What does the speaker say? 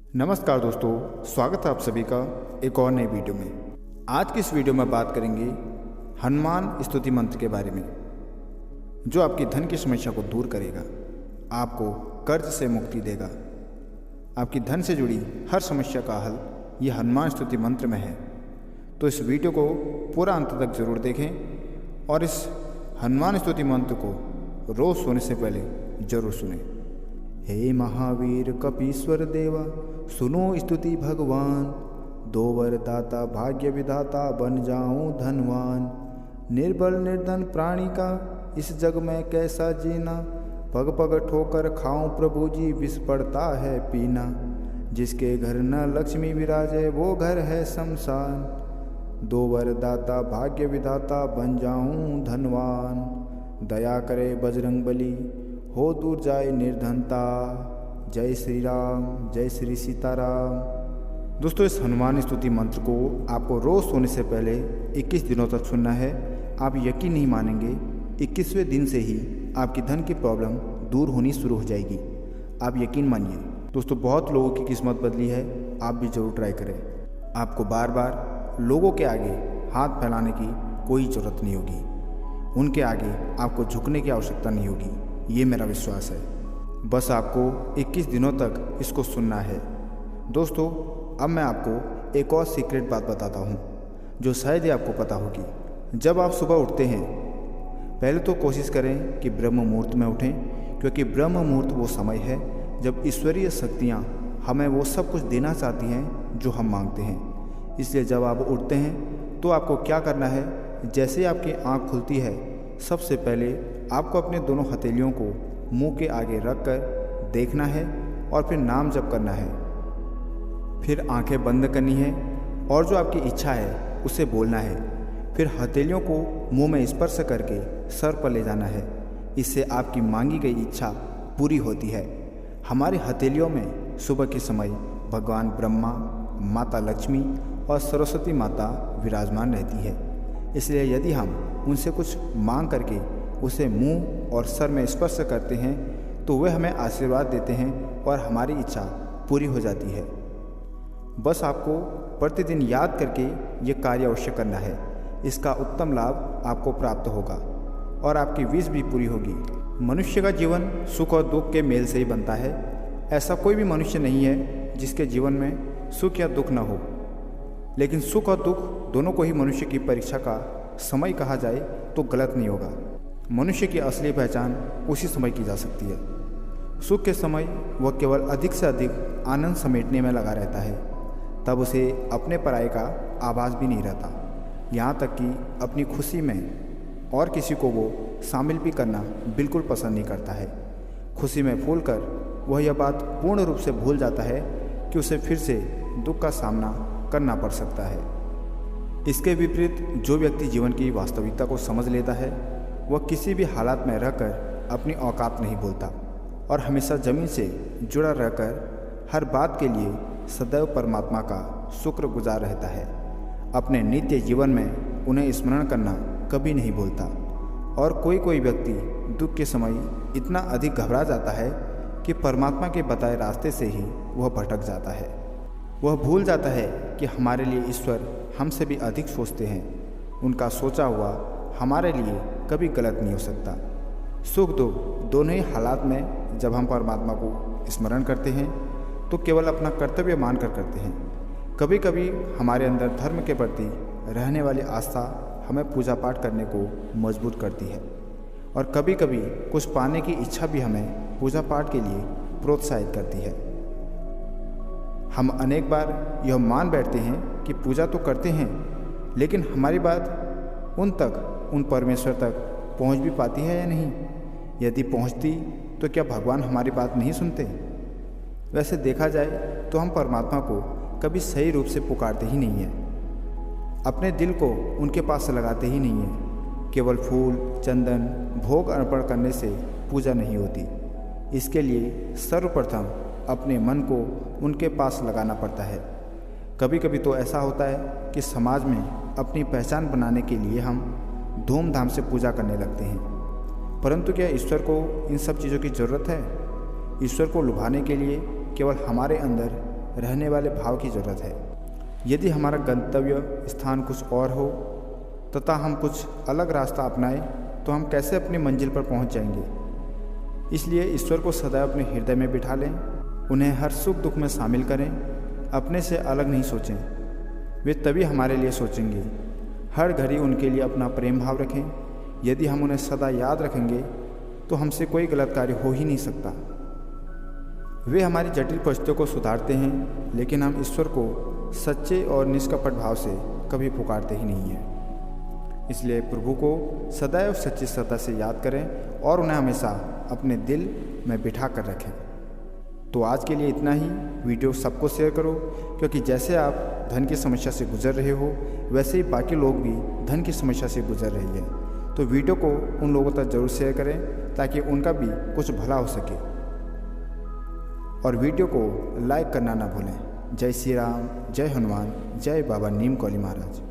नमस्कार दोस्तों, स्वागत है आप सभी का एक और नई वीडियो में। आज की इस वीडियो में बात करेंगे हनुमान स्तुति मंत्र के बारे में, जो आपकी धन की समस्या को दूर करेगा, आपको कर्ज से मुक्ति देगा। आपकी धन से जुड़ी हर समस्या का हल ये हनुमान स्तुति मंत्र में है। तो इस वीडियो को पूरा अंत तक जरूर देखें और इस हनुमान स्तुति मंत्र को रोज़ सोने से पहले जरूर सुनें। हे महावीर कपीश्वर देवा, सुनो स्तुति भगवान। दो वर दाता भाग्य विधाता, बन जाऊं धनवान। निर्बल निर्धन प्राणी का इस जग में कैसा जीना। पग पग ठोकर खाऊं प्रभु जी, विष पड़ता है पीना। जिसके घर न लक्ष्मी विराजे, वो घर है शमशान। दो वर दाता भाग्य विधाता, बन जाऊं धनवान। दया करे बजरंग बली, हो दूर जाए निर्धनता। जय श्री राम, जय श्री सीताराम। दोस्तों, इस हनुमान स्तुति मंत्र को आपको रोज़ सोने से पहले 21 दिनों तक सुनना है। आप यकीन नहीं मानेंगे, 21वें दिन से ही आपकी धन की प्रॉब्लम दूर होनी शुरू हो जाएगी। आप यकीन मानिए दोस्तों, बहुत लोगों की किस्मत बदली है। आप भी ज़रूर ट्राई करें। आपको बार बार लोगों के आगे हाथ फैलाने की कोई ज़रूरत नहीं होगी। उनके आगे आपको झुकने की आवश्यकता नहीं होगी, ये मेरा विश्वास है। बस आपको 21 दिनों तक इसको सुनना है। दोस्तों, अब मैं आपको एक और सीक्रेट बात बताता हूँ, जो शायद ही आपको पता होगी। जब आप सुबह उठते हैं, पहले तो कोशिश करें कि ब्रह्म मुहूर्त में उठें, क्योंकि ब्रह्म मुहूर्त वो समय है जब ईश्वरीय शक्तियाँ हमें वो सब कुछ देना चाहती हैं जो हम मांगते हैं। इसलिए जब आप उठते हैं तो आपको क्या करना है, जैसे आपकी आँख खुलती है, सबसे पहले आपको अपने दोनों हथेलियों को मुंह के आगे रख कर देखना है और फिर नाम जप करना है। फिर आंखें बंद करनी है और जो आपकी इच्छा है उसे बोलना है। फिर हथेलियों को मुंह में स्पर्श करके सर पर ले जाना है। इससे आपकी मांगी गई इच्छा पूरी होती है। हमारी हथेलियों में सुबह के समय भगवान ब्रह्मा, माता लक्ष्मी और सरस्वती माता विराजमान रहती है। इसलिए यदि हम उनसे कुछ मांग करके उसे मुंह और सर में स्पर्श करते हैं तो वे हमें आशीर्वाद देते हैं और हमारी इच्छा पूरी हो जाती है। बस आपको प्रतिदिन याद करके ये कार्य अवश्य करना है। इसका उत्तम लाभ आपको प्राप्त होगा और आपकी विश भी पूरी होगी। मनुष्य का जीवन सुख और दुख के मेल से ही बनता है। ऐसा कोई भी मनुष्य नहीं है जिसके जीवन में सुख या दुख न हो। लेकिन सुख और दुख दोनों को ही मनुष्य की परीक्षा का समय कहा जाए तो गलत नहीं होगा। मनुष्य की असली पहचान उसी समय की जा सकती है। सुख के समय वह केवल अधिक से अधिक आनंद समेटने में लगा रहता है, तब उसे अपने पराये का आभास भी नहीं रहता। यहाँ तक कि अपनी खुशी में और किसी को वो शामिल भी करना बिल्कुल पसंद नहीं करता है। खुशी में फूल कर वह यह बात पूर्ण रूप से भूल जाता है कि उसे फिर से दुख का सामना करना पड़ सकता है। इसके विपरीत जो व्यक्ति जीवन की वास्तविकता को समझ लेता है, वह किसी भी हालात में रहकर अपनी औकात नहीं भूलता और हमेशा ज़मीन से जुड़ा रहकर हर बात के लिए सदैव परमात्मा का शुक्रगुजार रहता है। अपने नित्य जीवन में उन्हें स्मरण करना कभी नहीं भूलता। और कोई व्यक्ति दुख के समय इतना अधिक घबरा जाता है कि परमात्मा के बताए रास्ते से ही वह भटक जाता है। वह भूल जाता है कि हमारे लिए ईश्वर हमसे भी अधिक सोचते हैं। उनका सोचा हुआ हमारे लिए कभी गलत नहीं हो सकता। सुख दुख दोनों ही हालात में जब हम परमात्मा को स्मरण करते हैं तो केवल अपना कर्तव्य मानकर करते हैं। कभी कभी हमारे अंदर धर्म के प्रति रहने वाली आस्था हमें पूजा पाठ करने को मजबूर करती है और कभी कभी कुछ पाने की इच्छा भी हमें पूजा पाठ के लिए प्रोत्साहित करती है। हम अनेक बार यह मान बैठते हैं कि पूजा तो करते हैं, लेकिन हमारी बात उन परमेश्वर तक पहुंच भी पाती है या नहीं। यदि पहुंचती तो क्या भगवान हमारी बात नहीं सुनते? वैसे देखा जाए तो हम परमात्मा को कभी सही रूप से पुकारते ही नहीं हैं। अपने दिल को उनके पास लगाते ही नहीं हैं। केवल फूल, चंदन, भोग अर्पण करने से पूजा नहीं होती। इसके लिए सर्वप्रथम अपने मन को उनके पास लगाना पड़ता है। कभी कभी तो ऐसा होता है कि समाज में अपनी पहचान बनाने के लिए हम धूमधाम से पूजा करने लगते हैं, परंतु क्या ईश्वर को इन सब चीज़ों की ज़रूरत है? ईश्वर को लुभाने के लिए केवल हमारे अंदर रहने वाले भाव की ज़रूरत है। यदि हमारा गंतव्य स्थान कुछ और हो तथा हम कुछ अलग रास्ता अपनाएं तो हम कैसे अपनी मंजिल पर पहुंच जाएंगे। इसलिए ईश्वर को सदैव अपने हृदय में बिठा लें, उन्हें हर सुख दुख में शामिल करें, अपने से अलग नहीं सोचें। वे तभी हमारे लिए सोचेंगे। हर घड़ी उनके लिए अपना प्रेम भाव रखें। यदि हम उन्हें सदा याद रखेंगे तो हमसे कोई गलत कार्य हो ही नहीं सकता। वे हमारी जटिल परिस्थितियों को सुधारते हैं, लेकिन हम ईश्वर को सच्चे और निष्कपट भाव से कभी पुकारते ही नहीं हैं। इसलिए प्रभु को सदैव सच्ची श्रद्धा से याद करें और उन्हें हमेशा अपने दिल में बिठा कर रखें। तो आज के लिए इतना ही। वीडियो सबको शेयर करो, क्योंकि जैसे आप धन की समस्या से गुजर रहे हो वैसे ही बाकी लोग भी धन की समस्या से गुजर रही है। तो वीडियो को उन लोगों तक जरूर शेयर करें ताकि उनका भी कुछ भला हो सके। और वीडियो को लाइक करना ना भूलें। जय श्री राम, जय हनुमान, जय बाबा नीम कौली महाराज।